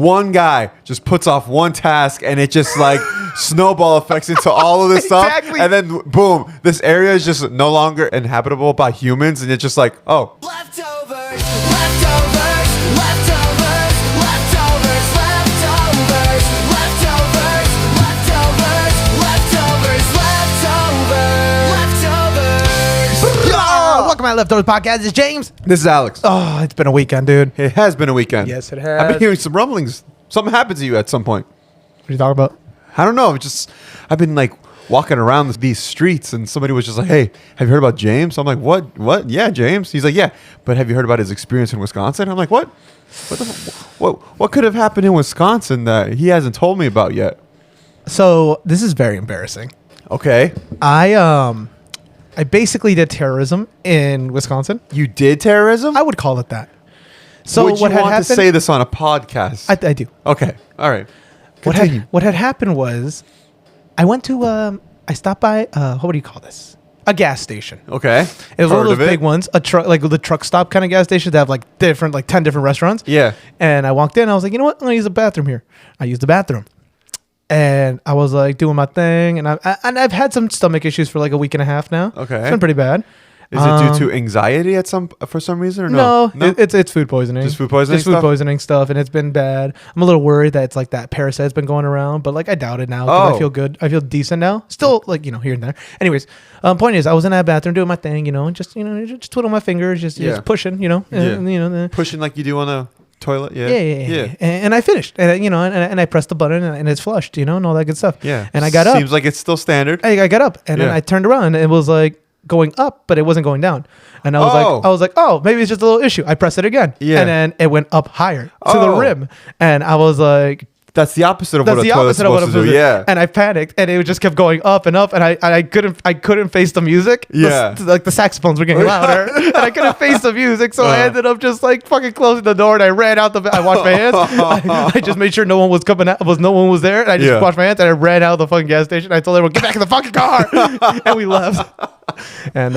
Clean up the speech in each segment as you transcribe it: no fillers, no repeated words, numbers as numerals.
one guy just puts off one task and it just like snowball effects into all of this Exactly. stuff. And then boom, this area is just no longer inhabitable by humans. And it's just like, oh. Leftovers, leftovers, leftovers, leftovers, leftovers, leftovers, leftovers, leftovers, leftovers, leftovers. Welcome to my Leftovers Podcast. It's James. This is Alex. Oh, it's been a weekend, dude. It has been a weekend. Yes, it has. I've been hearing some rumblings. Something happened to you at some point. What are you talking about? I don't know. I've been like walking around these streets and somebody was just like, hey, have you heard about James? I'm like, what? Yeah, James. He's like, yeah, but have you heard about his experience in Wisconsin? I'm like, what? What could have happened in Wisconsin that he hasn't told me about yet? So this is very embarrassing. Okay. I basically did terrorism in Wisconsin. You did terrorism? I would call it that. So would you what had want happened? to say this on a podcast? I do. Okay. All right. What had happened was, I went to I stopped by what do you call this? A gas station. Okay. It was one of Heard those big ones, a truck, like the truck stop kind of gas station that have like 10 different restaurants. Yeah. And I walked in, I was like, you know what? I'm gonna use the bathroom here. I used the bathroom, and I was like doing my thing, and I've had some stomach issues for like a week and a half now. Okay. It's been pretty bad. Is it due to anxiety for some reason or No, no? it's food poisoning. Just food poisoning Just food stuff? poisoning stuff, and it's been bad. I'm a little worried that it's like that parasite's been going around, but like I doubt it now because Oh. I feel good. I feel decent now. Still like here and there. Anyways, point is I was in that bathroom doing my thing, just twiddling my fingers, just pushing, Pushing like you do on the toilet? yeah. And I finished, and and I pressed the button, and it's flushed, and all that good stuff. Yeah. And I got up. Seems like it's still standard. I got up, and then Yeah. I turned around, and it was like going up, but it wasn't going down. And I was like, oh, maybe it's just a little issue. I pressed it again, Yeah. and then it went up higher to the Oh. rim, and I was like, That's the opposite of that's what a the toilet's opposite of what supposed I'm to do. supposed to do. Yeah. And I panicked, and it just kept going up and up, and I couldn't face the music. Yeah. Like the saxophones were getting louder, and I couldn't face the music, so I ended up just like fucking closing the door, and I ran out I washed my hands. I just made sure no one was coming out, no one was there, and I just Yeah. washed my hands, and I ran out of the fucking gas station. I told everyone, get back in the fucking car, and we left. And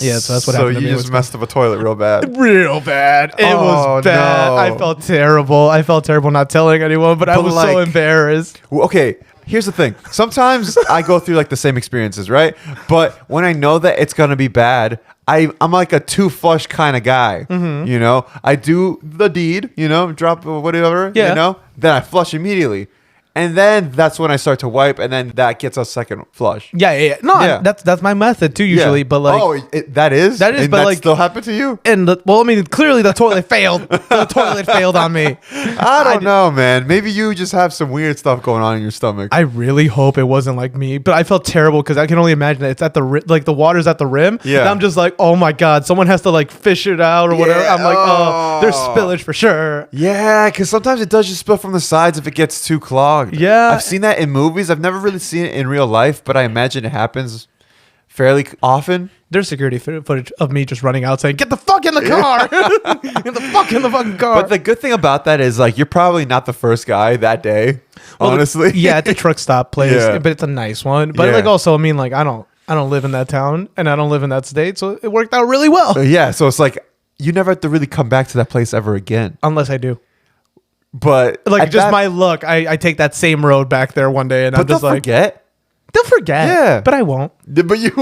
yeah, so that's what happened. So to you me just messed up a toilet real bad. real bad. It Oh, was bad. no. I felt terrible. not telling anyone, but I was so like- embarrassed. Well, okay, here's the thing. Sometimes I go through like the same experiences, right? But when I know that it's gonna be bad, I'm like a too flush kind of guy. Mm-hmm. I do the deed, drop whatever, Yeah. then I flush immediately. And then that's when I start to wipe, and then that gets a second flush. Yeah. No, Yeah. that's my method too usually, Yeah. but like that is, That is, and but that like- still happened to you. and clearly the toilet failed. The toilet failed on me. I don't know, man. Maybe you just have some weird stuff going on in your stomach. I really hope it wasn't like me, but I felt terrible because I can only imagine that it's at the water's at the rim. Yeah. And I'm just like, oh my god, someone has to like fish it out or whatever. Yeah. I'm like, oh, there's spillage for sure. Yeah, because sometimes it does just spill from the sides if it gets too clogged. Yeah. I've seen that in movies. I've never really seen it in real life, but I imagine it happens fairly often. There's security footage of me just running out saying, "Get the fuck in the car! Get the fuck in the fucking car!" But the good thing about that is, like, you're probably not the first guy that day. Honestly, yeah, at the truck stop place, Yeah. but it's a nice one. But Yeah. like, also, I mean, like, I don't live in that town and I don't live in that state, so it worked out really well. Yeah. So it's like you never have to really come back to that place ever again. Unless I do, But like, at just that- my luck. I take that same road back there one day, and But I'm just they'll like, forget. they'll forget. Yeah. But I won't. But you.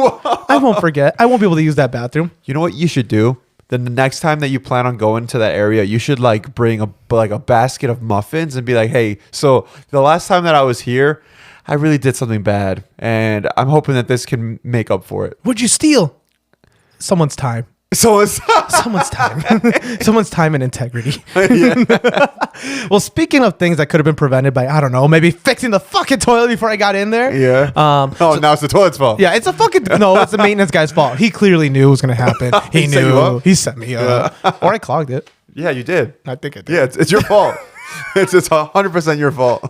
I won't forget. I won't be able to use that bathroom. You know what you should do? Then the next time that you plan on going to that area, you should like bring a basket of muffins and be like, "Hey, so the last time that I was here, I really did something bad, and I'm hoping that this can make up for it." What'd you steal? Someone's time. So it's Someone's time. Someone's time and integrity. Well, speaking of things that could have been prevented by, I don't know, maybe fixing the fucking toilet before I got in there. yeah. Now it's the toilet's fault. Yeah, it's it's the maintenance guy's fault. He clearly knew it was going to happen. He set you knew. up? He set me up. Or I clogged it. Yeah, you did. I think I did. Yeah, it's your fault. It's 100% your fault.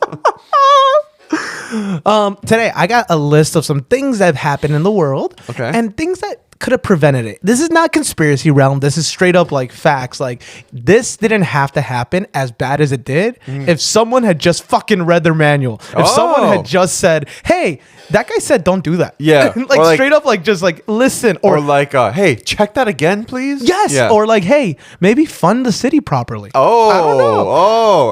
Today, I got a list of some things that have happened in the world. Okay. And things that could have prevented it. This is not conspiracy realm. This is straight up like facts. Like this didn't have to happen as bad as it did if someone had just fucking read their manual. If someone had just said, "Hey, that guy said don't do that." Yeah. like straight up, like just like listen, or like, hey, check that again, please. yes, Yeah. or like, hey, maybe fund the city properly. Oh, I don't know.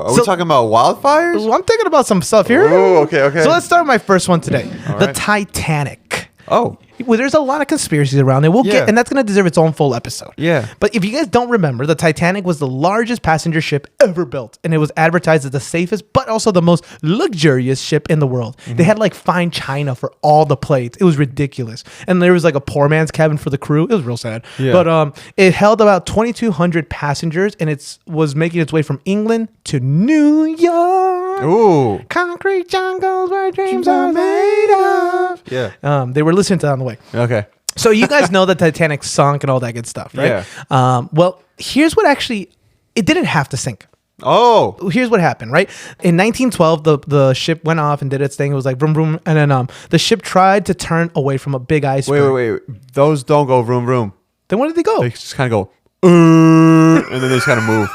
Are we talking about wildfires? Well, I'm thinking about some stuff here. Oh, okay. So let's start with my first one today. The right. Titanic. Oh, Well, there's a lot of conspiracies around it. We'll Yeah. get, and that's going to deserve its own full episode. Yeah. But if you guys don't remember, the Titanic was the largest passenger ship ever built, and it was advertised as the safest, but also the most luxurious ship in the world. They had like fine china for all the plates. It was ridiculous, and there was like a poor man's cabin for the crew. It was real sad. Yeah. But it held about 2,200 passengers, and it was making its way from England to New York. ooh, Concrete jungles where dreams are made of. yeah. They were listening to that on the way. Okay. So you guys know the Titanic sunk and all that good stuff, right? Yeah. Well, here's what actually, it didn't have to sink. Oh, Here's what happened, right? In 1912, the ship went off and did its thing. It was like vroom vroom, and then the ship tried to turn away from a big iceberg. wait. Those don't go vroom vroom. Then where did they go? They just kind of go, and then they just kind of move.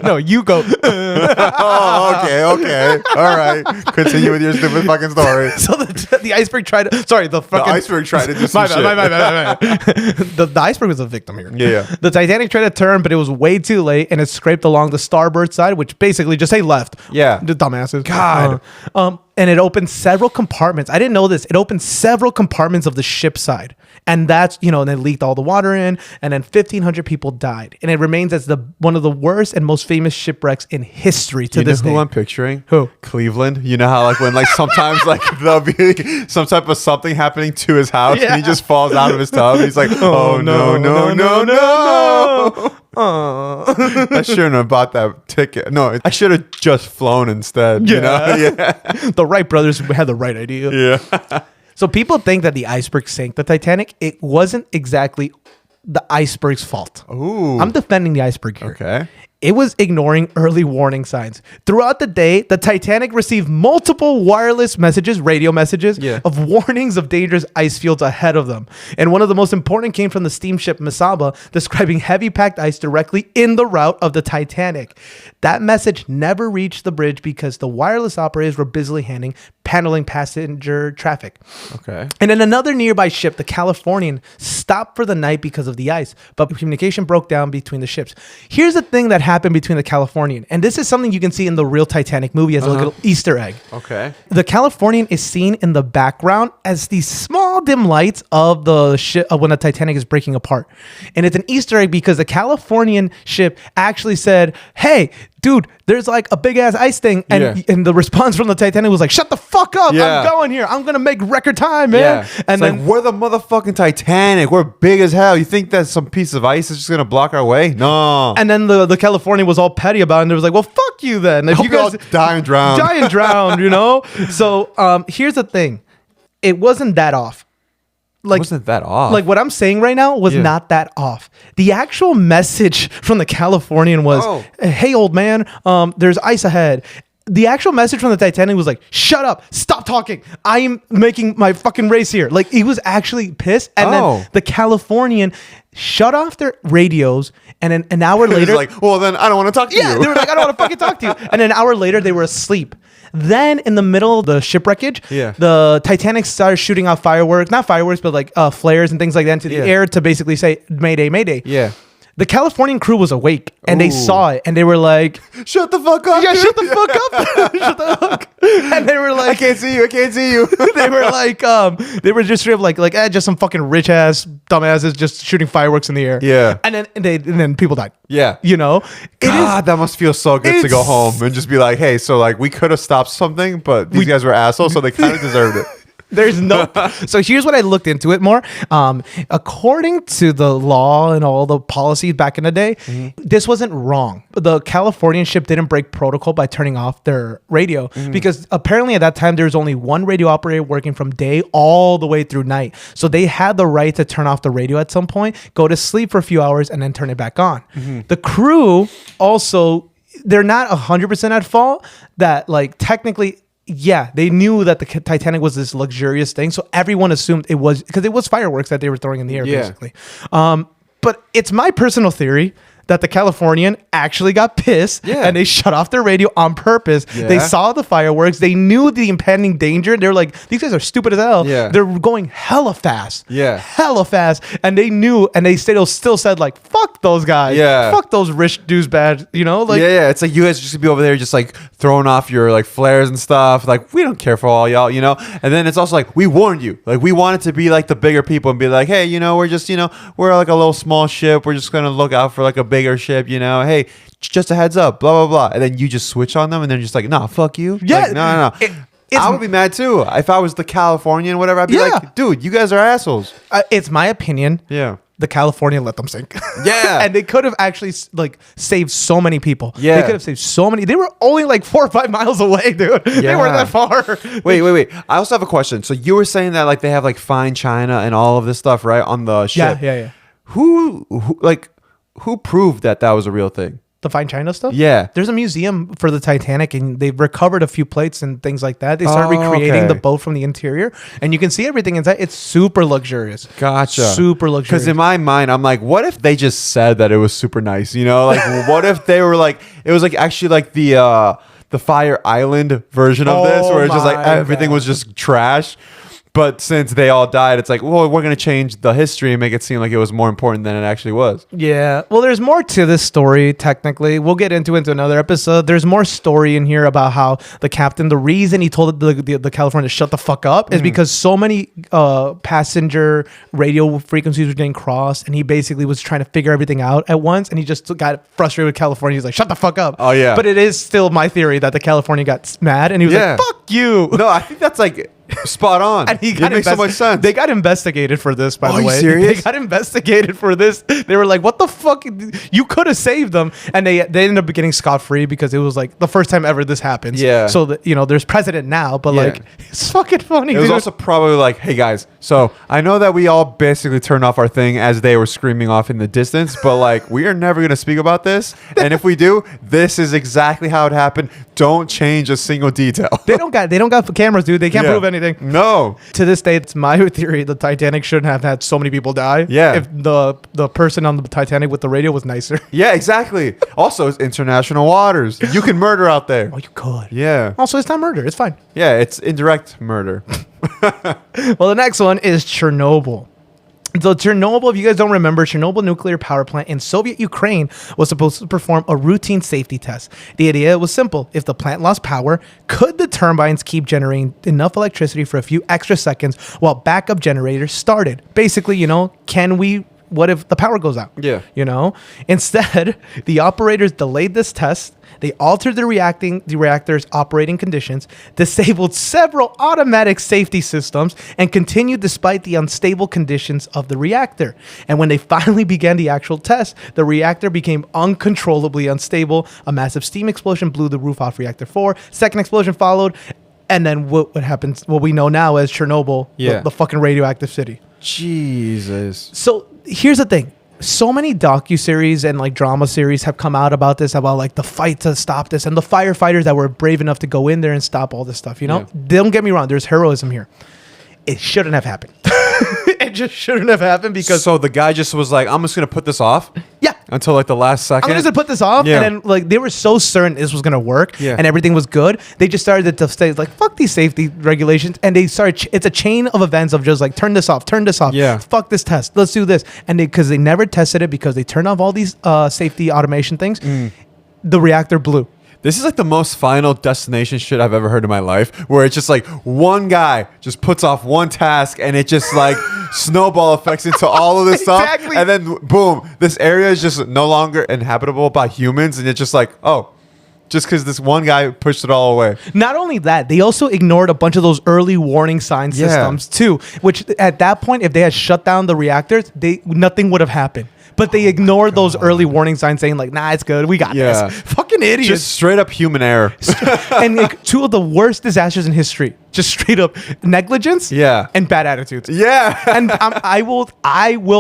No, you go. Oh, okay. All right. Continue with your stupid fucking story. So the iceberg tried to. Sorry, the The fucking iceberg tried to do some My shit. bad. The iceberg was a victim here. Yeah. The Titanic tried to turn, but it was way too late, and it scraped along the starboard side, which basically just say left. Yeah. The dumbasses. God. And it opened several compartments. I didn't know this. It opened several compartments of the ship side, and that's and it leaked all the water in, and then 1,500 people died, and it remains as one of the worst and most famous shipwrecks in history to You know this who day. I'm picturing? Who? Cleveland. You know how like when like sometimes like there'll be some type of something happening to his house Yeah. and he just falls out of his tub. He's like, oh no. I shouldn't have bought that ticket. No, I should have just flown instead. You know? Yeah. The Wright brothers had the right idea. Yeah. So people think that the iceberg sank the Titanic. It wasn't exactly the iceberg's fault. Ooh. I'm defending the iceberg here. Okay. It was ignoring early warning signs. Throughout the day, the Titanic received multiple wireless messages, radio messages, Yeah. of warnings of dangerous ice fields ahead of them. And one of the most important came from the steamship Masaba, describing heavy packed ice directly in the route of the Titanic. That message never reached the bridge because the wireless operators were busily handling passenger traffic. Okay. And in another nearby ship, the Californian, stopped for the night because of the ice, but communication broke down between the ships. Here's the thing that happened between the Californian, and this is something you can see in the real Titanic movie as a little Easter egg. Okay. The Californian is seen in the background as these small dim lights of the ship when the Titanic is breaking apart. And it's an Easter egg because the Californian ship actually said, "Hey, dude, there's like a big ass ice thing." And, Yeah. and the response from the Titanic was like, "Shut the fuck up. Yeah. I'm going here. I'm going to make record time, man." Yeah. And It's then like, we're the motherfucking Titanic. We're big as hell. You think that some piece of ice is just gonna block our way? No. And then the Californian was all petty about it, and they was like, "Well, fuck you then. If Hope you you all guys die and drown. die and drown, you know." So here's the thing, it wasn't that off. Like, Wasn't that off? like what I'm saying right now was Yeah. not that off. The actual message from the Californian was, Oh. "Hey, old man, there's ice ahead." The actual message from the Titanic was like, "Shut up, stop talking. I am making my fucking race here." Like, he was actually pissed. And Oh. then the Californian shut off their radios, and then an hour He's later, like, well, then I don't want to talk to yeah, you. they were like, "I don't want to fucking talk to you." And an hour later, they were asleep. Then in the middle of the shipwreckage, Yeah. the Titanic started shooting out fireworks, not fireworks, but like flares and things like that into the Yeah. air to basically say, "Mayday, Mayday." Yeah. The Californian crew was awake and they Ooh. saw it and they were like, Shut the fuck up. "Yeah, dude. shut the fuck up." Shut the fuck. And they were I like, can't see you. I can't see you. they were like, they were just straight up like, just some fucking rich ass dumbasses just shooting fireworks in the air. Yeah. And then people died. Yeah. You know, God, that must feel so good to go it's- home and just be like, hey, so like we could have stopped something, but these guys were assholes, so they kind of deserved it. There's no. So here's what I looked into it more. According to the law and all the policies back in the day, this wasn't wrong. The Californian ship didn't break protocol by turning off their radio because apparently at that time there was only one radio operator working from day all the way through night. So they had the right to turn off the radio at some point, go to sleep for a few hours, and then turn it back on. The crew also, they're not 100% at fault that like technically, Yeah, they knew that the Titanic was this luxurious thing, so everyone assumed it was because it was fireworks that they were throwing in the air, Yeah. basically. But it's my personal theory that the Californian actually got pissed Yeah. and they shut off their radio on purpose. Yeah. They saw the fireworks. They knew the impending danger. They were like, these guys are stupid as hell. Yeah. They're going hella fast. Yeah. Hella fast. And they knew, and they still said, like, fuck those guys. Yeah. Fuck those rich douchebags, you know? Like, yeah, it's like you guys just gonna be over there just like throwing off your like flares and stuff. Like we don't care for all y'all, you know. And then it's also like we warned you. Like we wanted to be like the bigger people and be like, hey, you know, we're just, you know, we're like a little small ship. We're just gonna look out for like a bigger ship, you know. Hey, just a heads up, blah blah blah. And then you just switch on them, and they're just like, nah, fuck you. Yeah, Like, no. it's- I would be mad too if I was the Californian, whatever. I'd be Yeah. like, dude, you guys are assholes. it's my opinion. Yeah. The California let them sink. Yeah. And they could have actually like saved so many people. Yeah. They could have saved so many. They were only like 4 or 5 miles away, dude. They Yeah. weren't that far. Wait. I also have a question. So you were saying that like they have like fine china and all of this stuff, right, on the ship. Yeah. Who proved that was a real thing? The fine china stuff? Yeah. There's a museum for the Titanic and they've recovered a few plates and things like that. They started Oh, recreating okay. the boat from the interior and you can see everything inside. It's super luxurious. Gotcha. Super luxurious. Because in my mind, I'm like, what if they just said that it was super nice? You know, like what if they were like, it was like actually like the Fire Island version of this, Oh where it's just like my everything God. was just trash. But since they all died, it's like, well, we're gonna change the history and make it seem like it was more important than it actually was. Yeah. Well, there's more to this story, technically. We'll get into another episode. There's more story in here about how the captain, the reason he told the California to shut the fuck up is because so many passenger radio frequencies were getting crossed and he basically was trying to figure everything out at once and he just got frustrated with California. He's like, shut the fuck up. Oh, yeah. But it is still my theory that the California got mad and he was Yeah. like, fuck you. No, I think that's like spot on. And he It got makes so much sense. They got investigated for this, by Oh, the you way. serious? They got investigated for this. They were like, "What the fuck? You could have saved them." And they ended up getting scot free because it was like the first time ever this happens. Yeah. So that there's precedent now, but Yeah. like it's fucking funny. It was dude. also probably like, hey guys, so I know that we all basically turned off our thing as they were screaming off in the distance, but like we are never gonna speak about this. And if we do, this is exactly how it happened. Don't change a single detail. they don't got cameras, dude. They can't Yeah. prove anything. No. To this day, it's my theory the Titanic shouldn't have had so many people die. Yeah. If the person on the Titanic with the radio was nicer. Yeah, exactly. Also, it's international waters. You can murder out there. Oh, you could. Yeah. Also, it's not murder. It's fine. Yeah, it's indirect murder. Well, the next one is Chernobyl. So Chernobyl, if you guys don't remember, Chernobyl nuclear power plant in Soviet Ukraine was supposed to perform a routine safety test. The idea was simple. If the plant lost power, could the turbines keep generating enough electricity for a few extra seconds while backup generators started? Basically, what if the power goes out? Yeah. Instead, the operators delayed this test. They altered the reactor's operating conditions, disabled several automatic safety systems, and continued despite the unstable conditions of the reactor. And when they finally began the actual test, the reactor became uncontrollably unstable. A massive steam explosion blew the roof off reactor 4. Second explosion followed. And then what happens, what we know now as Chernobyl, Yeah. the fucking radioactive city. Jesus. So here's the thing. So many docuseries and like drama series have come out about this, about like the fight to stop this and the firefighters that were brave enough to go in there and stop all this stuff. Yeah. Don't get me wrong. There's heroism here. It shouldn't have happened. It just shouldn't have happened because So the guy just was like, I'm just going to put this off yeah. until like the last second. I'm just gonna put this off, Yeah. and then like they were so certain this was gonna work, Yeah. and everything was good. They just started to say like, "Fuck these safety regulations," and they started. It's a chain of events of just like, turn this off, Yeah. fuck this test, let's do this, and because they never tested it because they turned off all these safety automation things, the reactor blew. This is like the most Final Destination shit I've ever heard in my life, where it's just like one guy just puts off one task and it just like snowball effects into all of this Exactly. stuff. And then boom, this area is just no longer inhabitable by humans. And it's just like, oh, just because this one guy pushed it all away. Not only that, they also ignored a bunch of those early warning sign Yeah. systems too, which at that point, if they had shut down the reactors, nothing would have happened. But they ignored those early warning signs saying like, nah, it's good. We got Yeah. this. Fucking idiots. Just straight up human error. And like two of the worst disasters in history Just straight up negligence. Yeah. And bad attitudes. Yeah. And I will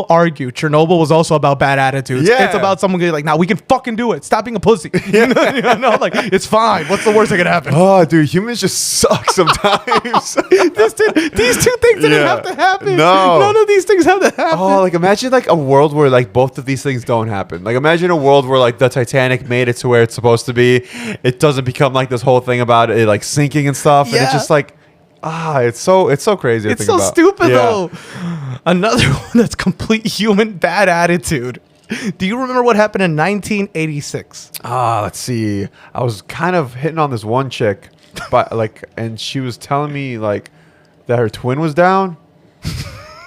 argue Chernobyl was also about bad attitudes. Yeah. It's about someone getting like, nah, we can fucking do it. Stop being a pussy. You know, like, it's fine. What's the worst that could happen? Oh, dude, humans just suck sometimes. These two things didn't have to happen. No. None of these things have to happen. Oh, like imagine like a world where like both of these things don't happen. Like imagine a world where like the Titanic made it to where it's supposed to be. It doesn't become like this whole thing about it like sinking and stuff. And it's Yeah. just like, it's so crazy. To It's think so about. stupid Yeah. though. Another one that's complete human bad attitude. Do you remember what happened in 1986? Let's see. I was kind of hitting on this one chick, but like, and she was telling me like that her twin was down.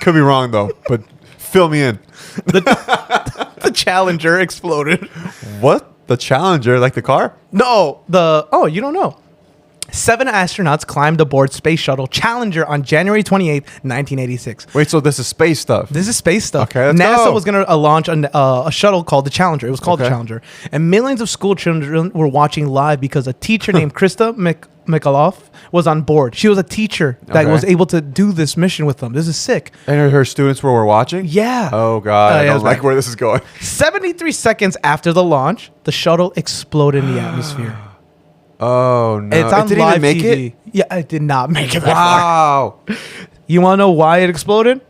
Could be wrong though, but fill me in. The Challenger exploded. What? The Challenger, like the car? No, you don't know. 7 astronauts climbed aboard space shuttle Challenger on January 28th, 1986. Wait, so this is space stuff? This is space stuff. Okay, let's NASA go. was going to launch a shuttle called the Challenger. It was called the Okay. Challenger. And millions of school children were watching live because a teacher named Krista Mikaloff was on board. She was a teacher that Okay. was able to do this mission with them. This is sick. And her students were watching? Yeah. Oh, God. I yeah, don't it's like bad. where this is going. 73 seconds after the launch, the shuttle exploded in the atmosphere. Oh, no. It's on it didn't live even make TV. it? Yeah, it did not make it that far. Wow. You want to know why it exploded?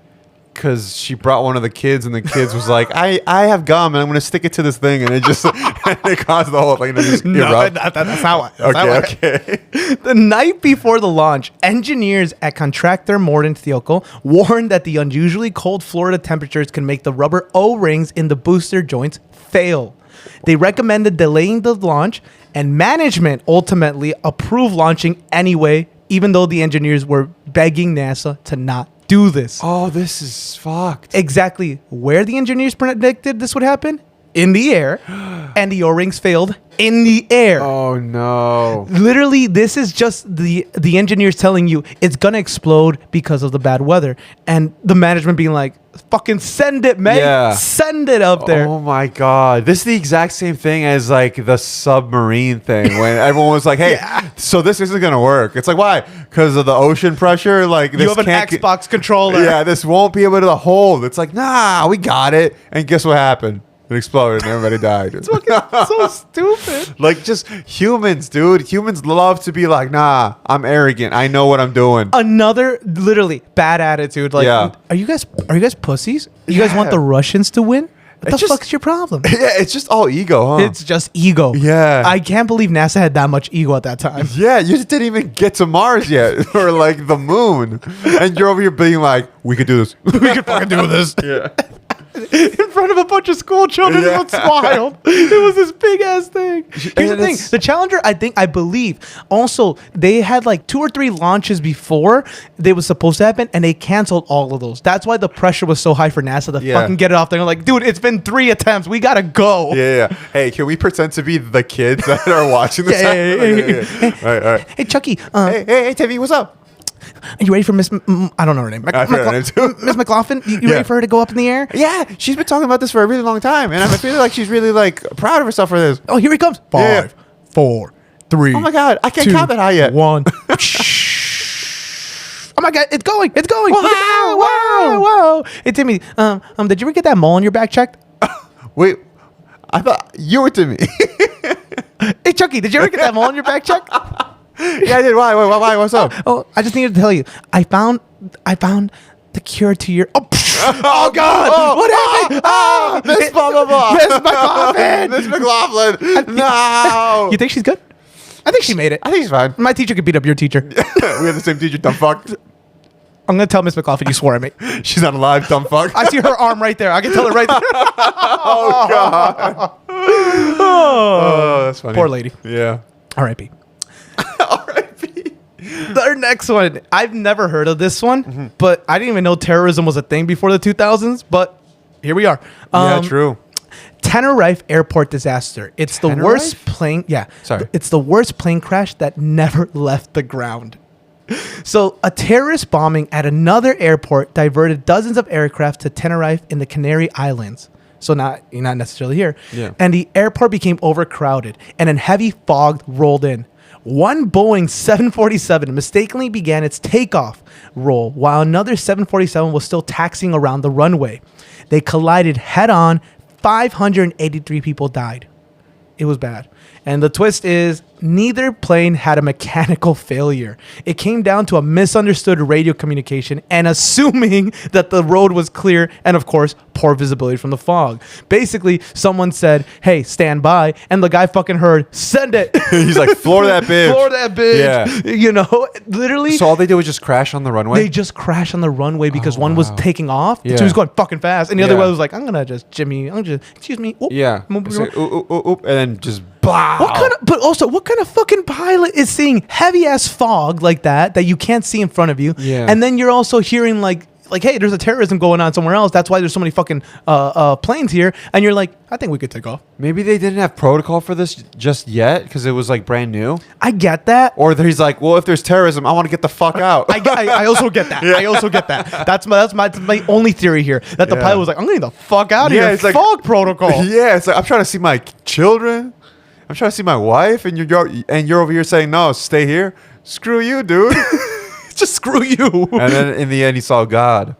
Because she brought one of the kids, and the kids was like, I have gum, and I'm going to stick it to this thing. And it just and it caused the whole thing to just erupt. That's not why. That's not why. Okay. The night before the launch, engineers at contractor Morton Thiokol warned that the unusually cold Florida temperatures can make the rubber O-rings in the booster joints fail. They recommended delaying the launch, and management ultimately approved launching anyway, even though the engineers were begging NASA to not do this. Oh, this is fucked. Exactly where the engineers predicted this would happen? In the air. And the O-rings failed in the air. Oh, no. Literally, this is just the engineers telling you it's gonna explode because of the bad weather, and the management being like, "Fucking send it, man! Yeah. Send it up there." Oh my God. This is the exact same thing as like the submarine thing when everyone was like, hey, so this isn't going to work. It's like, why? Because of the ocean pressure? Like, this You have an can't Xbox controller. Yeah, this won't be able to hold. It's like, nah, we got it. And guess what happened? It exploded and everybody died. It's fucking so stupid. Like, just humans, dude. Humans love to be like, nah, I'm arrogant. I know what I'm doing. Another literally bad attitude. Like, Yeah. are you guys pussies? You guys want Yeah. the Russians to win? What the It's just- fuck's your problem? Yeah, it's just all ego, huh? It's just ego. Yeah. I can't believe NASA had that much ego at that time. Yeah, you just didn't even get to Mars yet, or like the moon, and you're over here being like, "We could do this. We could fucking do this. Yeah, In front of a bunch of school children. Yeah. It was wild. It was this big ass thing. Here's the And thing. it's- The Challenger, I believe, also, they had like 2 or 3 launches before they was supposed to happen, and they canceled all of those. That's why the pressure was so high for NASA to Yeah. fucking get it off there. They're like, dude, it's been 3 attempts. We gotta go. yeah. Hey, can we pretend to be the kids that are watching this? Yeah. All right, all right. Hey, Chucky, Hey, Timmy, what's up? are you ready for Miss... I don't know her name. I forgot her name too. Miss McLaughlin? You Yeah. ready for her to go up in the air? Yeah, she's been talking about this for a really long time, and I feel like she's really like proud of herself for this. Oh, here he comes. Yeah. 5, 4, 3. Oh my God, I can't 2, count that high yet. 1. Oh my God, it's going. It's going. Look at that. Wow. Wow. Hey, Timmy, did you ever get that mole on your back checked? Wait, I thought you were Timmy. Hey, Chucky, did you ever get that mole on your back checked? Yeah, I did. Why? What's up? Oh, I just needed to tell you. I found the cure to your... Oh, God. What happened? Miss blah blah blah. Miss McLaughlin. Miss McLaughlin. No. You think she's good? I think she made it. I think she's fine. My teacher could beat up your teacher. We have the same teacher, dumb fuck. I'm going to tell Miss McLaughlin you swore at me. She's not alive, dumb fuck. I see her arm right there. I can tell it right there. Oh, God. Oh, that's funny. Poor lady. Yeah. R.I.P. R.I.P. The next one, I've never heard of this one, but I didn't even know terrorism was a thing before the 2000s, but here we are. Yeah, true. Tenerife airport disaster. It's the Tenerife? worst plane. Yeah. Sorry. It's the worst plane crash that never left the ground. So, a terrorist bombing at another airport diverted dozens of aircraft to Tenerife in the Canary Islands. So, not necessarily here. Yeah. And the airport became overcrowded, and then heavy fog rolled in. One Boeing 747 mistakenly began its takeoff roll while another 747 was still taxiing around the runway. They collided head-on. 583 people died. It was bad. And the twist is neither plane had a mechanical failure. It came down to a misunderstood radio communication and assuming that the road was clear and, of course, poor visibility from the fog. Basically, someone said, hey, stand by. And the guy fucking heard, send it. He's like, floor that bitch. Floor that bitch. Yeah. You know, literally. So all they did was just crash on the runway? They just crashed on the runway because one was taking off. Yeah. So he was going fucking fast. And the other Yeah. one was like, I'm going to just, excuse me. Oop. Yeah. It's like, oop, oop, oop, and then just blah. What kind of fucking pilot is seeing heavy ass fog like that you can't see in front of you? Yeah. And then you're also hearing like, hey, there's a terrorism going on somewhere else. That's why there's so many fucking planes here. And you're like, I think we could take off. Maybe they didn't have protocol for this just yet because it was like brand new. I get that. Or he's like, well, if there's terrorism, I want to get the fuck out. I also get that. I also get that. That's my only theory here. That the Yeah. pilot was like, I'm gonna get the fuck out of here. it's like Fog protocol. Yeah, it's like I'm trying to see my children. I'm trying to see my wife, and you're over here saying no, stay here. Screw you, dude. Just screw you. And then in the end, he saw God.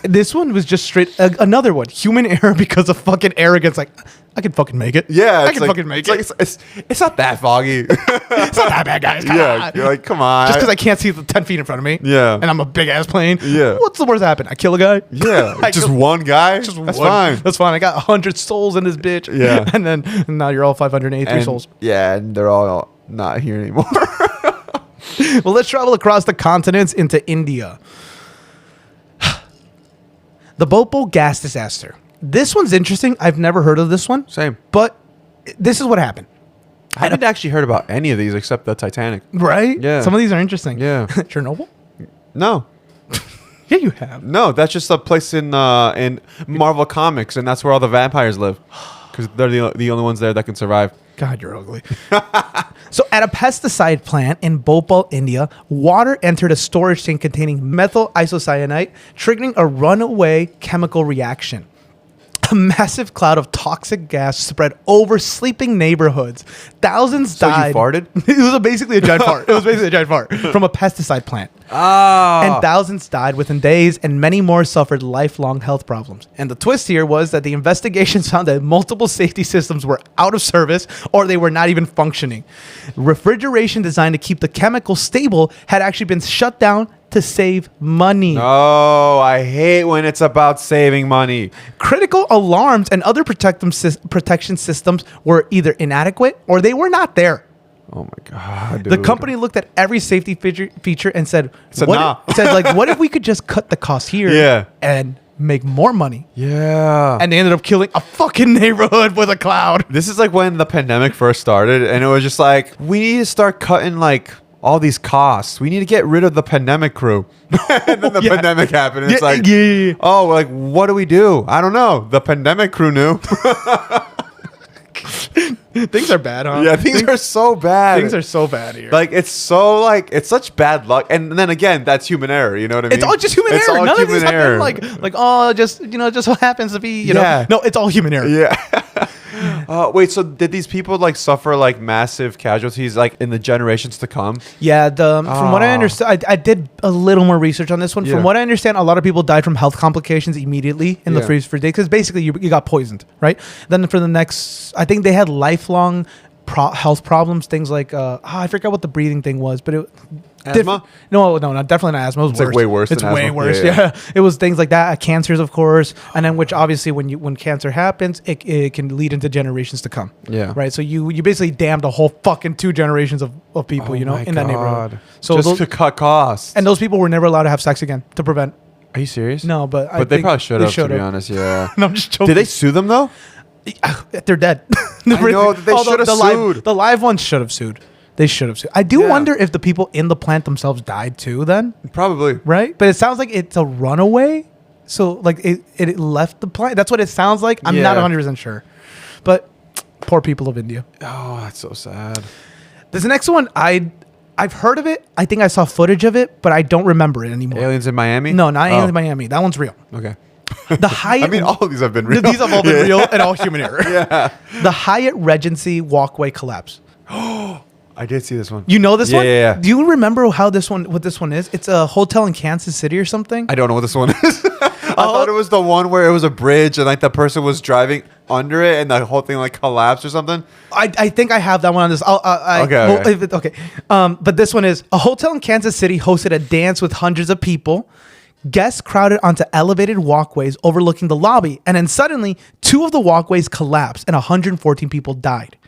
This one was just straight another one. Human error because of fucking arrogance. Like, I can fucking make it. Yeah, I can fucking make it. Like, it's not that foggy. It's not that bad, guys. Come Yeah, on. you're like, come on. Just because I can't see the 10 feet in front of me. Yeah. And I'm a big ass plane. Yeah. What's the worst happen? I kill a guy. Yeah, I just kill- one guy. That's one. fine. That's fine. I got 100 souls in this bitch. Yeah. And then now you're all 583 And, souls. yeah, and they're all not here anymore. Well, let's travel across the continents into India. The Bhopal gas disaster. This one's interesting. I've never heard of this one. Same. But this is what happened. I haven't actually heard about any of these except the Titanic. Right? Yeah. Some of these are interesting. Yeah. Chernobyl? No, Yeah, you have. no, that's just a place in Marvel Comics, and that's where all the vampires live, because they're the only ones there that can survive. God, you're ugly. So at a pesticide plant in Bhopal, India, water entered a storage tank containing methyl isocyanate, triggering a runaway chemical reaction. A massive cloud of toxic gas spread over sleeping neighborhoods. Thousands So died. you farted? It was basically a giant fart. It was basically a giant fart from a pesticide plant. Oh. And thousands died within days, and many more suffered lifelong health problems. And the twist here was that the investigations found that multiple safety systems were out of service or they were not even functioning. Refrigeration designed to keep the chemical stable had actually been shut down to save money. Oh, I hate when it's about saving money. Critical alarms and other protection systems were either inadequate or they were not there. Oh my god, dude. The company looked at every safety feature and said, Said, what nah. said like, what if we could just cut the cost here Yeah. and make more money? Yeah. And they ended up killing a fucking neighborhood with a cloud. This is like when the pandemic first started, and it was just like, we need to start cutting like all these costs. We need to get rid of the pandemic crew. And then the Yeah. pandemic happened. And it's Yeah, like, yeah. oh, like, what do we do? I don't know. The pandemic crew knew. Things are bad, huh? Yeah, things are so bad. Things are so bad here. like, it's so like, it's such bad luck. And then again, that's human error. You know what I mean? it's all just human It's error. all None of these human error. happen like oh, just just what happens to be, Yeah. No, it's all human error. Yeah. Wait, so did these people like suffer like massive casualties like in the generations to come? Yeah, from what I understand, I did a little more research on this one. Yeah. From what I understand, a lot of people died from health complications immediately in the Yeah. freeze for days because basically you got poisoned, right? Then for the next, I think they had lifelong health problems, things like I forgot what the breathing thing was, but it. Asthma? No, definitely not asthma. It was It's like worse. way worse It's than way asthma. worse. Yeah, Yeah, yeah. It was things like that, cancers, of course, and then which obviously when cancer happens, it can lead into generations to come. Yeah. Right. So you basically damned a whole fucking 2 generations of people, Oh my in that neighborhood. God. So just those, to cut costs. and those people were never allowed to have sex again to prevent. Are you serious? No, but But they probably should have, to be honest. Yeah. No, I'm just joking. Did they sue them though? They're dead. I know that they Although should have sued. The live ones should have sued. They should have sued. I do Yeah. wonder if the people in the plant themselves died too. Then. Probably. Right? But it sounds like it's a runaway. So like it left the plant. That's what it sounds like. I'm not Yeah. 100% sure. But poor people of India. Oh, that's so sad. This next one, I've heard of it. I think I saw footage of it, but I don't remember it anymore. Aliens in Miami? No, not Aliens in Oh, Miami. That one's real. Okay. The Hyatt. I mean, all of these have been real. These have all been Yeah. real and all human error. Yeah. The Hyatt Regency walkway collapse. I did see this one. You know this one? Yeah. Do you remember what this one is? It's a hotel in Kansas City or something. I don't know what this one is. I thought it was the one where it was a bridge and like the person was driving under it and the whole thing like collapsed or something. I think I have that one on this. Okay. But this one is a hotel in Kansas City hosted a dance with hundreds of people. Guests crowded onto elevated walkways overlooking the lobby, and then suddenly 2 of the walkways collapsed and 114 people died.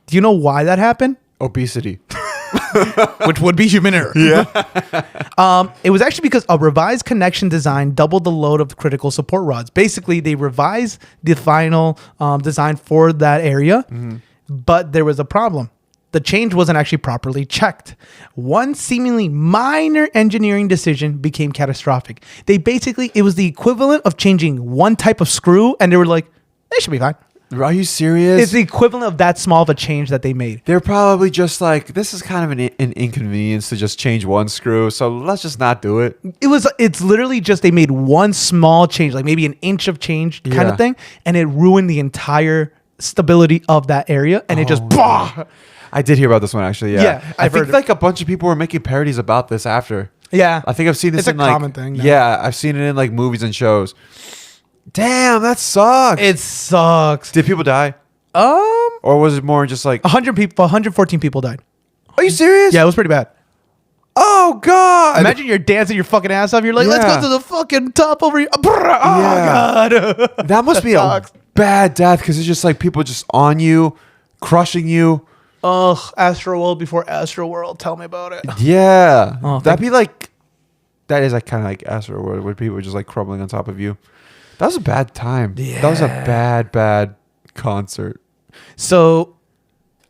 Do you know why that happened? Obesity. Which would be human error. Yeah. It was actually because a revised connection design doubled the load of critical support rods. Basically, they revised the final design for that area, but there was a problem. The change wasn't actually properly checked. One seemingly minor engineering decision became catastrophic. It was the equivalent of changing one type of screw, and they were like, it should be fine. Are you serious? It's the equivalent of that small of a change that they made. They're probably just like, this is kind of an inconvenience to just change one screw, so let's just not do it. It's literally just they made one small change, like maybe an inch of change kind of thing, and it ruined the entire stability of that area, and it just bah! I did hear about this one actually. Yeah, I I've think heard like a bunch of people were making parodies about this after. Yeah, I think I've seen this it's a in like common thing now. Yeah, I've seen it in like movies and shows. Damn, that sucks. It sucks. Did people die? Or was it more just like 114 people died. Are you serious? Yeah, it was pretty bad. Oh god. Imagine you're dancing your fucking ass off. You're like, let's Yeah. go to the fucking top over here. Oh god. That must be a bad death because it's just like people just on you, crushing you. Ugh, Astroworld before Astroworld. Tell me about it. Yeah. Oh, That'd be like, that is like kind of like Astroworld where people are just like crumbling on top of you. That was a bad time. Yeah. That was a bad concert. So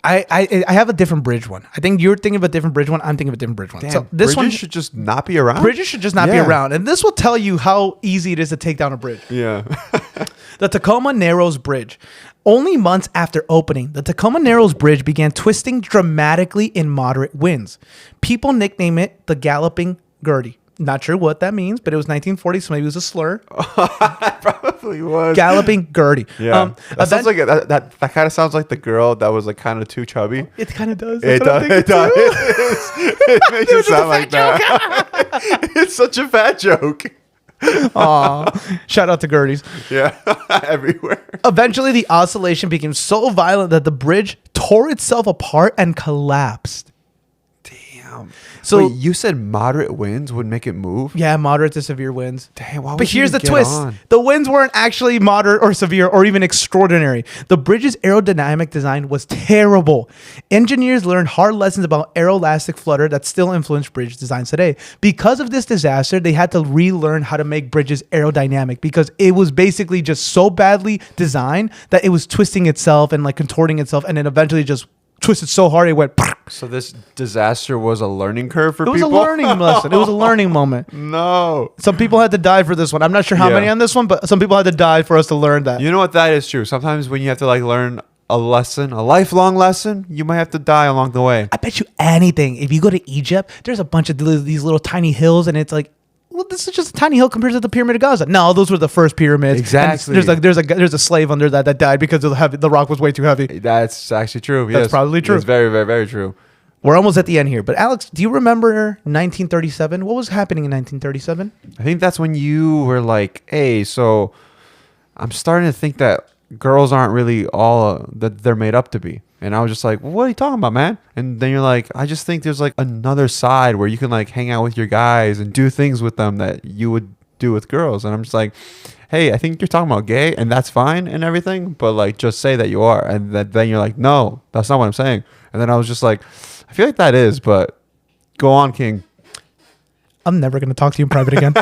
I have a different bridge one. I think you're thinking of a different bridge one. I'm thinking of a different bridge one. Damn, So this bridges one should just not be around. bridges should just not be Yeah. around. And this will tell you how easy it is to take down a bridge. Yeah. The Tacoma Narrows Bridge. Only months after opening, the Tacoma Narrows Bridge began twisting dramatically in moderate winds. People nickname it the Galloping Gertie. Not sure what that means, but it was 1940, so maybe it was a slur. Probably was. Galloping Gertie. Yeah. That sounds like that kind of sounds like the girl that was like kind of too chubby. It kind of does. It does. It does. It makes it sound like that. It's such a fat joke. Aw. Shout out to Gerties. Yeah. Everywhere. Eventually, the oscillation became so violent that the bridge tore itself apart and collapsed. Damn. So- Wait, you said moderate winds would make it move? Yeah, moderate to severe winds. Damn, why would But you here's the even get twist. on? The winds weren't actually moderate or severe or even extraordinary. The bridge's aerodynamic design was terrible. Engineers learned hard lessons about aeroelastic flutter that still influence bridge designs today. Because of this disaster, they had to relearn how to make bridges aerodynamic because it was basically just so badly designed that it was twisting itself and like contorting itself, and then eventually just twisted so hard it went. So this disaster was a learning curve for It was people? a learning lesson. It was a learning moment. No. Some people had to die for this one. I'm not sure how Yeah. many on this one, but some people had to die for us to learn that. You know what? That is true. Sometimes when you have to like learn a lesson, a lifelong lesson, you might have to die along the way. I bet you anything. If you go to Egypt, there's a bunch of these little tiny hills, and it's like, well, this is just a tiny hill compared to the Pyramid of Gaza. No, those were the first pyramids. And Exactly. there's a slave under that died because the rock was way too heavy. That's actually true. That's probably true. It's very, very, very true. We're almost at the end here, but Alex, do you remember 1937? What was happening in 1937? I think that's when you were like, hey, so I'm starting to think that girls aren't really all that they're made up to be. And I was just like, what are you talking about, man? And then you're like, I just think there's like another side where you can like hang out with your guys and do things with them that you would do with girls. And I'm just like, hey, I think you're talking about gay and that's fine and everything, but like just say that you are. And then you're like, no, that's not what I'm saying. And then I was just like, I feel like that is, but go on, King. I'm never going to talk to you in private again.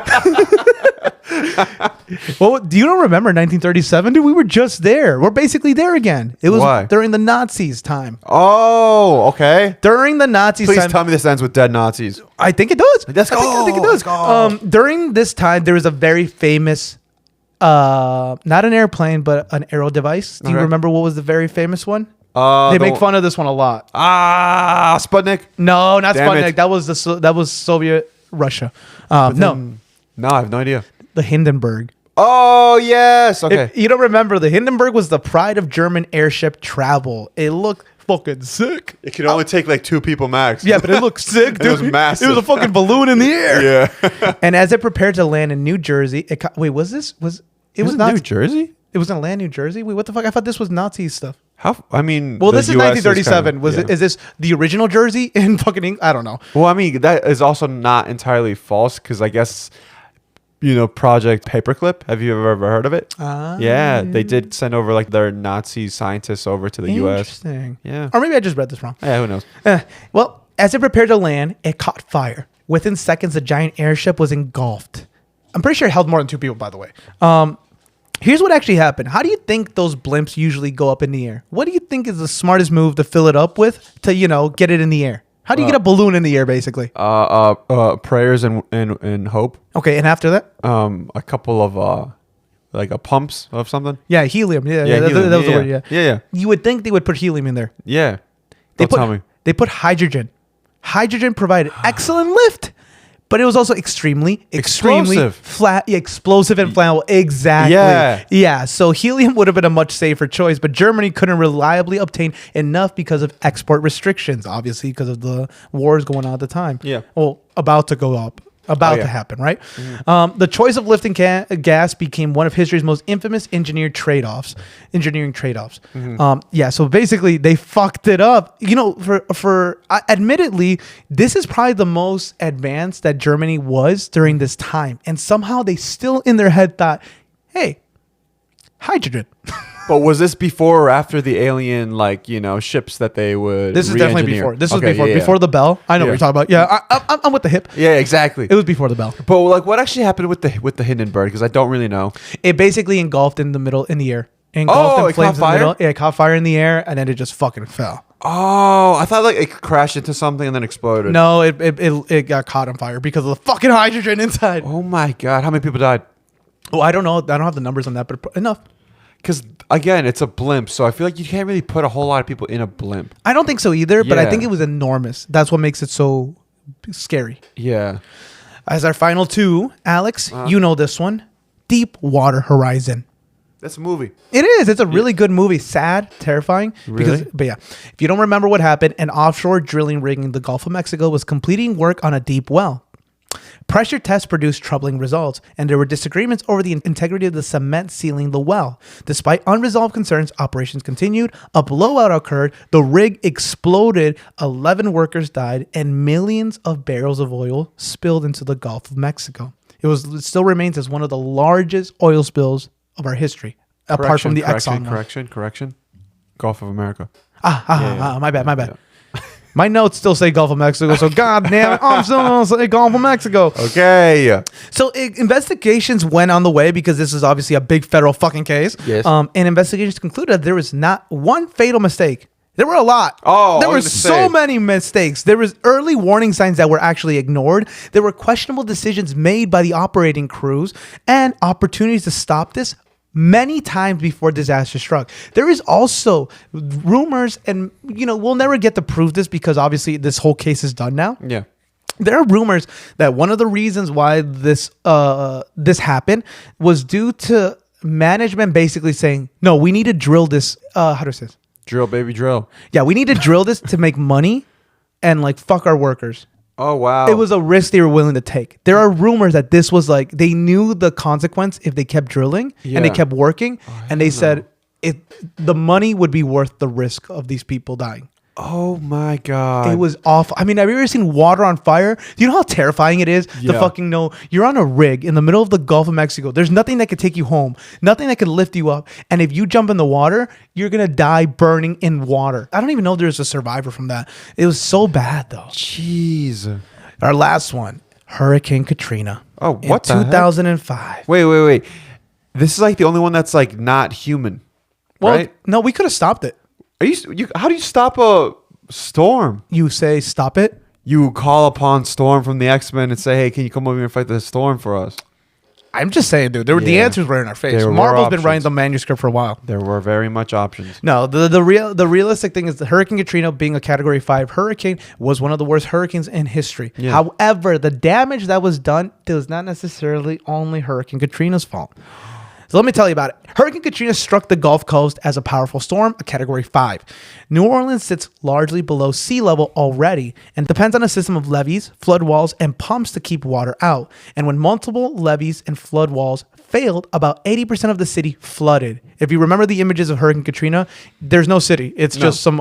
Well, do you don't remember 1937? Dude, we were just there. We're basically there again. It was Why? during the Nazis' time. Oh, okay. During the Nazis' Please time. tell me this ends with dead Nazis. I think it does. Let's I think it go. does. Let's go. During this time, there was a very famous, not an airplane, but an aero device. Do you Okay. remember what was the very famous one? They make fun of this one a lot. Sputnik. No, not Damn Sputnik. it. That was Soviet Russia. No, No, I have no idea. the Hindenburg. Oh, yes. Okay. If you don't remember, the Hindenburg was the pride of German airship travel. It looked fucking sick. It could only take like 2 people max. Yeah, but it looked sick, dude. It was massive. It was a fucking balloon in the air. Yeah. And as it prepared to land in New Jersey, wait, was it was not New Jersey? It was gonna land New Jersey? Wait, what the fuck? I thought this was Nazi stuff. How? I mean, Well, the this is US 1937. kind of- Is this the original Jersey in fucking England? I don't know. Well, I mean, that is also not entirely false because I guess, Project Paperclip. Have you ever heard of it? Yeah, they did send over like their Nazi scientists over to the U.S. Interesting. Yeah. Or maybe I just read this wrong. Yeah, who knows? Well, as it prepared to land, it caught fire. Within seconds, the giant airship was engulfed. I'm pretty sure it held more than 2 people, by the way. Here's what actually happened. How do you think those blimps usually go up in the air? What do you think is the smartest move to fill it up with to, get it in the air? How do you get a balloon in the air, basically? Prayers and hope. Okay, and after that? A couple of like a pumps of something. Yeah, helium. Yeah, helium. that was the word. Yeah. You would think they would put helium in there. Yeah. They Don't tell me. They put hydrogen. Hydrogen provided excellent lift, but it was also extremely Explosive. explosive and flammable. Exactly. Yeah. So helium would have been a much safer choice, but Germany couldn't reliably obtain enough because of export restrictions, obviously because of the wars going on at the time. Yeah. Well, about to go up. To happen, right? The choice of lifting gas became one of history's most infamous engineering trade-offs. So basically they fucked it up. Admittedly, this is probably the most advanced that Germany was during this time, and somehow they still in their head thought, "Hey, hydrogen." But was this before or after the alien, ships that they would? This is definitely re-engineer? before. This was Okay, before the bell. I know what Yeah. you're talking about. Yeah, I'm with the hip. Yeah, exactly. It was before the bell. But what actually happened with the Hindenburg? Because I don't really know. It basically engulfed in the air. Oh, In it caught flames in the fire? middle. Yeah, it caught fire in the air, and then it just fucking fell. Oh, I thought it crashed into something and then exploded. No, it got caught on fire because of the fucking hydrogen inside. Oh my god, how many people died? Oh, I don't know. I don't have the numbers on that, but enough. Because again, it's a blimp, so I feel like you can't really put a whole lot of people in a blimp. I don't think so either, but I Yeah. think it was enormous. That's what makes it so scary. Yeah. As our final 2, Alex, you know this one, Deepwater Horizon. That's a movie. It is. It's a really good movie. Sad, terrifying. Really? But yeah, if you don't remember what happened, an offshore drilling rig in the Gulf of Mexico was completing work on a deep well. Pressure tests produced troubling results, and there were disagreements over the integrity of the cement sealing the well. Despite unresolved concerns, operations continued. A blowout occurred. The rig exploded. 11 workers died, and millions of barrels of oil spilled into the Gulf of Mexico. It still remains as one of the largest oil spills of our history, apart from the Exxon one. Correction. Gulf of America. My bad. Yeah. My notes still say Gulf of Mexico, so god damn it, I'm still going to say Gulf of Mexico. Okay. So investigations went on the way because this is obviously a big federal fucking case. Yes. And investigations concluded that there was not one fatal mistake. There were a lot. Oh, there I were was so gonna say. many mistakes. There was early warning signs that were actually ignored. There were questionable decisions made by the operating crews and opportunities to stop this many times before disaster struck. There is also rumors, and we'll never get to prove this because obviously this whole case is done now. Yeah. There are rumors that one of the reasons why this happened was due to management basically saying, no, we need to drill this. How do I say this? Drill, baby, drill. Yeah, we need to drill this to make money and fuck our workers. Oh, wow. It was a risk they were willing to take. There are rumors that this was they knew the consequence if they kept drilling and they Yeah. kept working, and they said the money would be worth the risk of these people dying. Oh, my God. It was awful. I mean, have you ever seen water on fire? Do you know how terrifying it is to Yeah. fucking know you're on a rig in the middle of the Gulf of Mexico? There's nothing that could take you home, nothing that could lift you up. And if you jump in the water, you're going to die burning in water. I don't even know if there's a survivor from that. It was so bad, though. Jeez. Our last one, Hurricane Katrina. Oh, what the in heck? 2005. Wait. This is the only one that's not human, Well, right? no, we could have stopped it. How do you stop a storm? You say stop it. You call upon Storm from the X-Men and say, hey, can you come over here and fight the storm for us? I'm just saying, dude. The Yeah. answers were in our face. There were Marvel's been writing options. the manuscript for a while. There were very much options. No, the realistic thing is the Hurricane Katrina being a Category 5 hurricane was one of the worst hurricanes in history. Yeah. However, the damage that was done was not necessarily only Hurricane Katrina's fault. So let me tell you about it. Hurricane Katrina struck the Gulf Coast as a powerful storm, a Category 5. New Orleans sits largely below sea level already and depends on a system of levees, flood walls, and pumps to keep water out. And when multiple levees and flood walls failed, about 80% of the city flooded. If you remember the images of Hurricane Katrina, there's no city. It's just some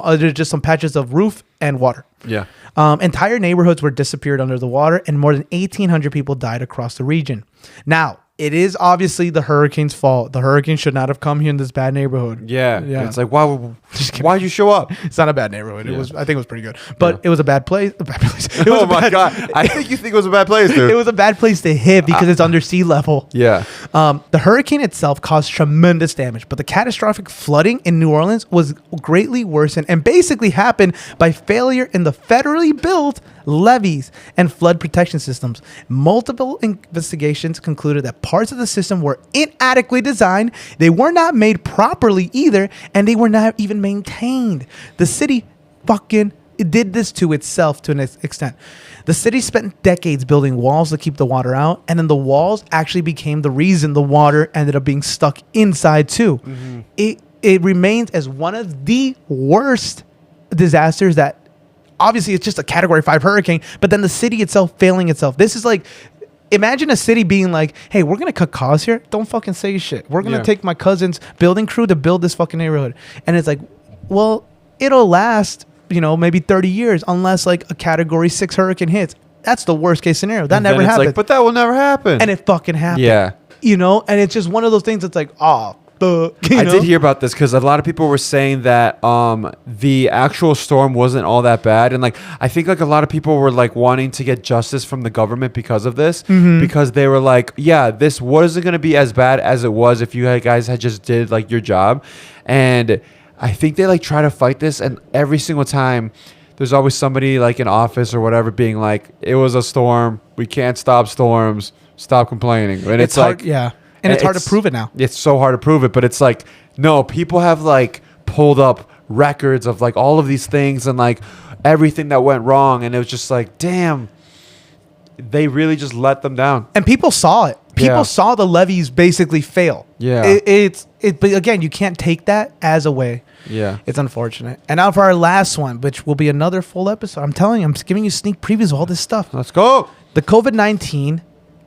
patches of roof and water. Yeah. Entire neighborhoods were disappeared under the water, and more than 1,800 people died across the region. Now, it is obviously the hurricane's fault. The hurricane should not have come here in this bad neighborhood. Yeah. Yeah. It's like, why'd you show up? It's not a bad neighborhood. Yeah. I think it was pretty good, but it was a bad place. It was Oh a my bad- God. I think you think it was a bad place, dude. It was a bad place to hit because it's under sea level. Yeah. The hurricane itself caused tremendous damage, but the catastrophic flooding in New Orleans was greatly worsened and basically happened by failure in the federally built levees and flood protection systems. Multiple investigations concluded that parts of the system were inadequately designed, they were not made properly either, and they were not even maintained. The city fucking did this to itself to an extent. The city spent decades building walls to keep the water out, and then the walls actually became the reason the water ended up being stuck inside too. It remains as one of the worst disasters that obviously it's just a Category 5 hurricane, but then the city itself failing itself. This is like, imagine a city being like, hey, we're going to cut costs here. Don't fucking say shit. We're going to take my cousin's building crew to build this fucking neighborhood. And it's like, well, it'll last, maybe 30 years unless like a Category 6 hurricane hits. That's the worst case scenario. That never happened. Like, but that will never happen. And it fucking happened. Yeah. And it's just one of those things that's like, I did hear about this because a lot of people were saying that the actual storm wasn't all that bad, and like I think like a lot of people were like wanting to get justice from the government because of this, because they were like, yeah, this wasn't going to be as bad as it was if you guys had just did like your job. And I think they like try to fight this, and every single time there's always somebody like in office or whatever being like, it was a storm, we can't stop storms, stop complaining. And it's hard, like, yeah. And it's hard to prove it now. It's so hard to prove it, but it's like, no, people have like pulled up records of like all of these things and like everything that went wrong. And it was just like, damn, they really just let them down. And people saw it. People Yeah. saw the levees basically fail. Yeah. But again, you can't take that as a way. Yeah. It's unfortunate. And now for our last one, which will be another full episode. I'm telling you, I'm just giving you sneak previews of all this stuff. Let's go. The COVID-19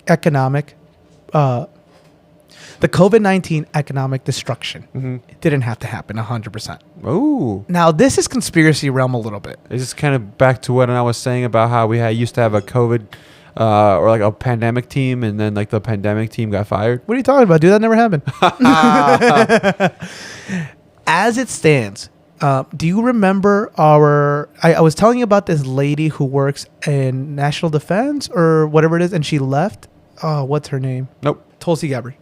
economic destruction. It didn't have to happen 100%. Ooh. Now, this is conspiracy realm a little bit. This is kind of back to what I was saying about how we used to have a COVID or like a pandemic team, and then like the pandemic team got fired. What are you talking about, dude? That never happened. As it stands, do you remember I was telling you about this lady who works in National Defense or whatever it is, and she left. What's her name? Nope. Tulsi Gabbard.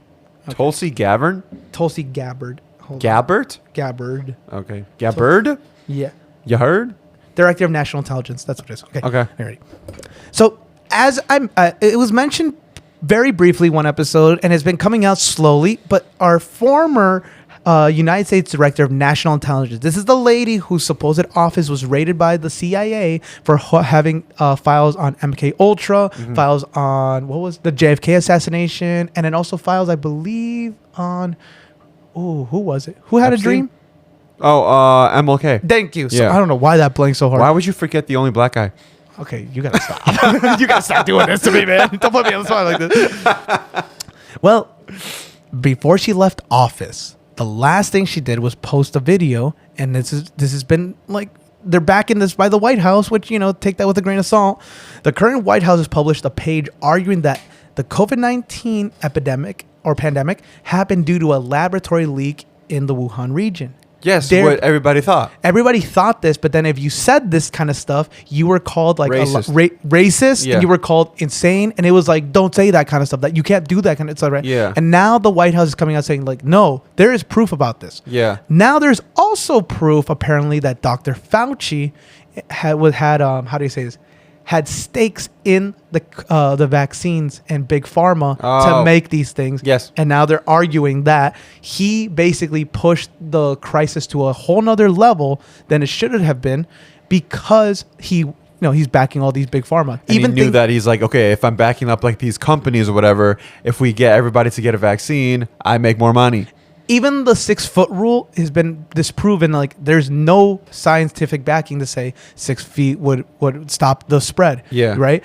Tulsi Gabbard? Tulsi Gabbard. Hold on. Gabbard? Gabbard. Okay. Gabbard? Yeah. You heard? Director of National Intelligence. That's what it is. Okay. Okay. Alrighty. So as it was mentioned very briefly one episode, and it's been coming out slowly, but our former United States Director of National Intelligence, this is the lady whose supposed office was raided by the CIA for having files on MK Ultra, files on what was the JFK assassination, and then also files, I believe, on who was it? Who had Epstein? a dream? Oh, MLK. Thank you. So Yeah. I don't know why that blanked so hard. Why would you forget the only black guy? Okay, you gotta stop. You gotta stop doing this to me, man. Don't put me on the spot like this. Well, before she left office, the last thing she did was post a video, and this has been like, they're back in this by the White House, which, take that with a grain of salt. The current White House has published a page arguing that the COVID-19 epidemic or pandemic happened due to a laboratory leak in the Wuhan region. Yes, They're- what everybody thought. Everybody thought this, but then if you said this kind of stuff, you were called like Racist. racist, Yeah. and you were called insane, and it was like, don't say that kind of stuff. That you can't do that kind of stuff, right? Yeah. And now the White House is coming out saying like, no, there is proof about this. Yeah. Now there's also proof apparently that Dr. Fauci had stakes in the vaccines and big pharma to Oh. make these things. Yes. And now they're arguing that he basically pushed the crisis to a whole nother level than it should have been because he he's backing all these big pharma. And he knew that he's like, okay, if I'm backing up like these companies or whatever, if we get everybody to get a vaccine, I make more money. Even the 6-foot rule has been disproven. Like, there's no scientific backing to say 6 feet would stop the spread. Yeah. Right.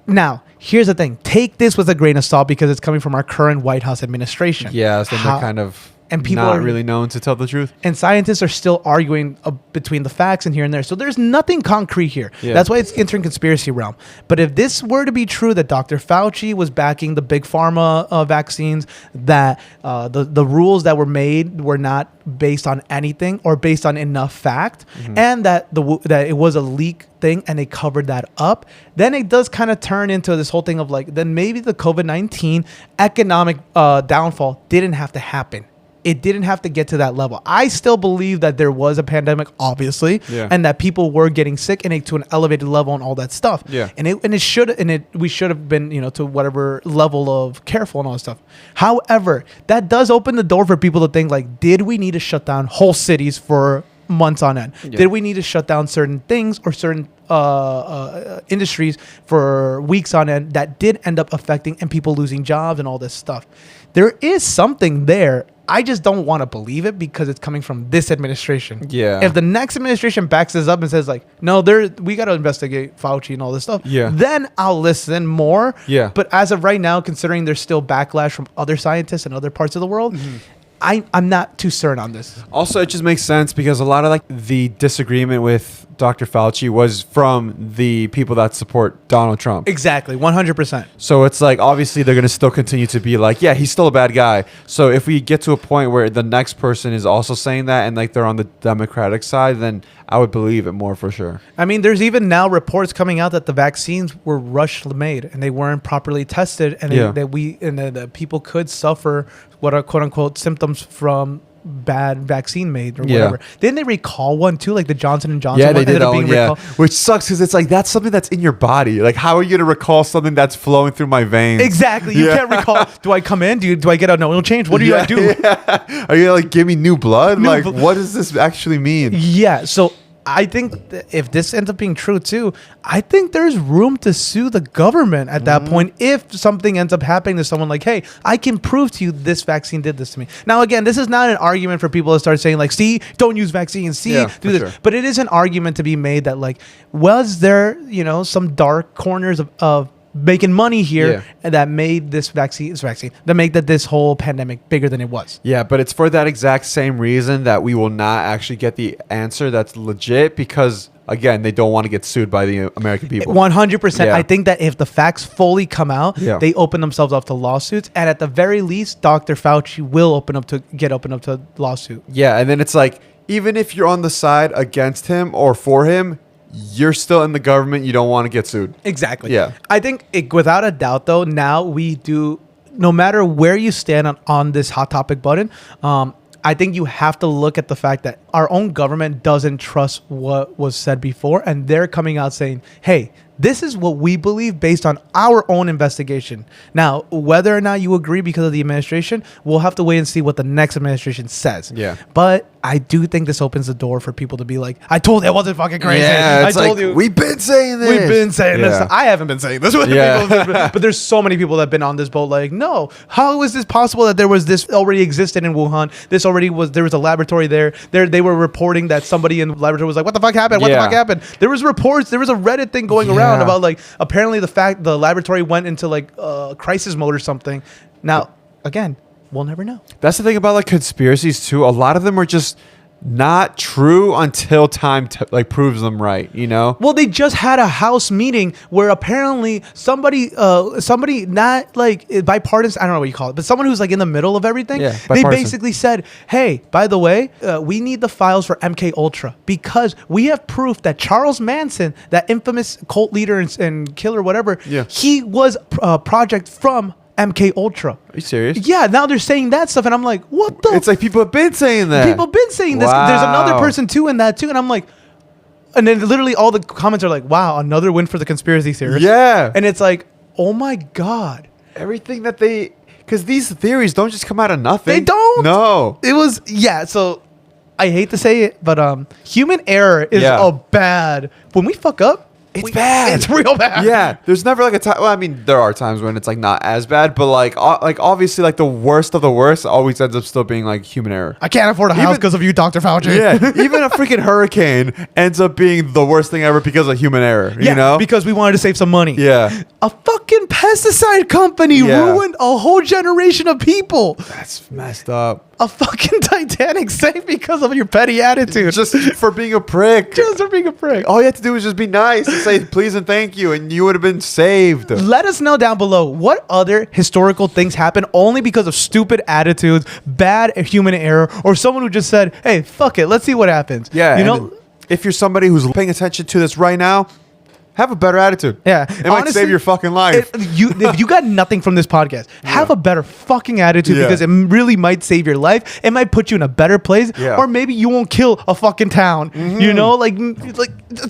Now, here's the thing. Take this with a grain of salt because it's coming from our current White House administration. Yeah, so they're kind of and people not are really known to tell the truth. And scientists are still arguing between the facts and here and there. So there's nothing concrete here. Yeah. That's why it's entering conspiracy realm. But if this were to be true, that Dr. Fauci was backing the big pharma vaccines, that the rules that were made were not based on anything or based on enough fact, and that that it was a leak thing and they covered that up, then it does kind of turn into this whole thing of like, then maybe the COVID-19 economic downfall didn't have to happen. It didn't have to get to that level. I still believe that there was a pandemic, obviously, and that people were getting sick and to an elevated level and all that stuff. Yeah. We should have been, to whatever level of careful and all that stuff. However, that does open the door for people to think like, did we need to shut down whole cities for months on end? Yeah. Did we need to shut down certain things or certain industries for weeks on end that did end up affecting and people losing jobs and all this stuff? There is something there. I just don't want to believe it because it's coming from this administration. Yeah. If the next administration backs this up and says like, no, we got to investigate Fauci and all this stuff, then I'll listen more. Yeah. But as of right now, considering there's still backlash from other scientists in other parts of the world, I'm not too certain on this. Also, it just makes sense because a lot of like the disagreement with Dr. Fauci was from the people that support Donald Trump. Exactly, 100%. So it's like, obviously, they're going to still continue to be like, yeah, he's still a bad guy. So if we get to a point where the next person is also saying that and like they're on the Democratic side, then I would believe it more for sure. I mean, there's even now reports coming out that the vaccines were rushed made and they weren't properly tested, and that people could suffer what are quote unquote symptoms from bad vaccine made or whatever. Didn't they recall one too, like the Johnson & Johnson? Yeah, they did ended up that one, recalled? which sucks because it's like that's something that's in your body. Like, how are you gonna recall something that's flowing through my veins? Exactly. You can't recall. Do I come in? Do I get an oil change? What do I do? Yeah. Are you gonna like give me new blood? What does this actually mean? Yeah. So I think if this ends up being true too, I think there's room to sue the government at that point if something ends up happening to someone like, hey, I can prove to you this vaccine did this to me. Now, again, this is not an argument for people to start saying like, see, don't use vaccines, see, do this. Sure. But it is an argument to be made that like, was there, some dark corners of making money here and that made this this whole pandemic bigger than it was. Yeah, but it's for that exact same reason that we will not actually get the answer that's legit because, again, they don't want to get sued by the American people. 100%. I think that if the facts fully come out, they open themselves up to lawsuits. And at the very least, Dr. Fauci will open up to lawsuit. Yeah, and then it's like, even if you're on the side against him or for him, you're still in the government. You don't want to get sued. Exactly. Yeah. I think without a doubt, though, now we do, no matter where you stand on this hot topic button, I think you have to look at the fact that our own government doesn't trust what was said before. And they're coming out saying, hey, this is what we believe based on our own investigation. Now, whether or not you agree because of the administration, we'll have to wait and see what the next administration says. Yeah. But I do think this opens the door for people to be like, I told you I wasn't fucking crazy. Yeah, I told you. We've been saying this. We've been saying this. I haven't been saying this. But there's so many people that have been on this boat like, no, how is this possible that there was this already existed in Wuhan? There was a laboratory there. They were reporting that somebody in the laboratory was like, what the fuck happened? What the fuck happened? There was reports. There was a Reddit thing going around about like, apparently the laboratory went into like crisis mode or something. Now, again, we'll never know. That's the thing about like conspiracies too. A lot of them are just not true until time proves them right, Well, they just had a house meeting where apparently somebody not like bipartisan, I don't know what you call it, but someone who's like in the middle of everything, they basically said, hey, by the way, we need the files for MK Ultra because we have proof that Charles Manson, that infamous cult leader and killer, whatever, he was a project from MK Ultra. Are you serious? Yeah, now they're saying that stuff, and I'm like, what the? It's like people have been saying that. People have been saying this. There's another person too in that too, and I'm like, and then literally all the comments are like, wow, another win for the conspiracy theorists. Yeah. And it's like, oh my God. Everything that because these theories don't just come out of nothing. They don't. No. It was, so I hate to say it, but human error is a bad, when we fuck up, It's bad. It's real bad. Yeah, there's never like a time. Well, I mean, there are times when it's like not as bad, but like obviously like the worst of the worst always ends up still being like human error. I can't afford a house because of you, Dr. Fauci. Yeah, even a freaking hurricane ends up being the worst thing ever because of human error. Yeah, You know? because we wanted to save some money. Yeah, A fucking pesticide company Yeah. ruined a whole generation of people. that's messed up. A fucking Titanic sank because of your petty attitude. Just for being a prick. Just for being a prick. All you had to do was just be nice and say please and thank you, and you would have been saved. Let us know down below what other historical things happen only because of stupid attitudes, bad human error, or someone who just said, hey, fuck it, let's see what happens. Yeah, You and know? if you're somebody who's paying attention to this right now, have a better attitude. Yeah. It might save your fucking life. If you got nothing from this podcast, have a better fucking attitude Yeah. because it really might save your life. It might put you in a better place, Yeah. Mm-hmm. or maybe you won't kill a fucking town. You know, like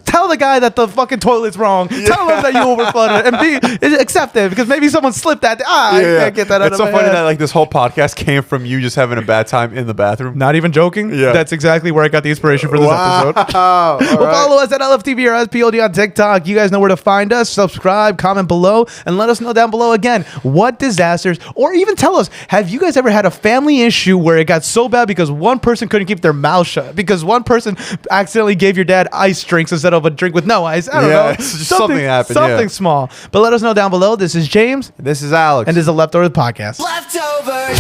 tell the guy that the fucking toilet's wrong. Tell him that you overflooded it and accept it because maybe someone slipped that. I can't get that out It's of so my funny head. that like this whole podcast came from you just having a bad time in the bathroom. Not even joking. Yeah. That's exactly where I got the inspiration for this episode. All Well, right. follow us at LFTV or SPOD on TikTok. You guys know where to find us. Subscribe, comment below, and let us know down below again what disasters, or even tell us, have you guys ever had a family issue where it got so bad because one person couldn't keep their mouth shut? Because one person accidentally gave your dad ice drinks instead of a drink with no ice. I don't Yeah, know. it's just something happened, Something yeah. small. But let us know down below. This is James, This is Alex. and this is the Leftovers Podcast. Leftovers,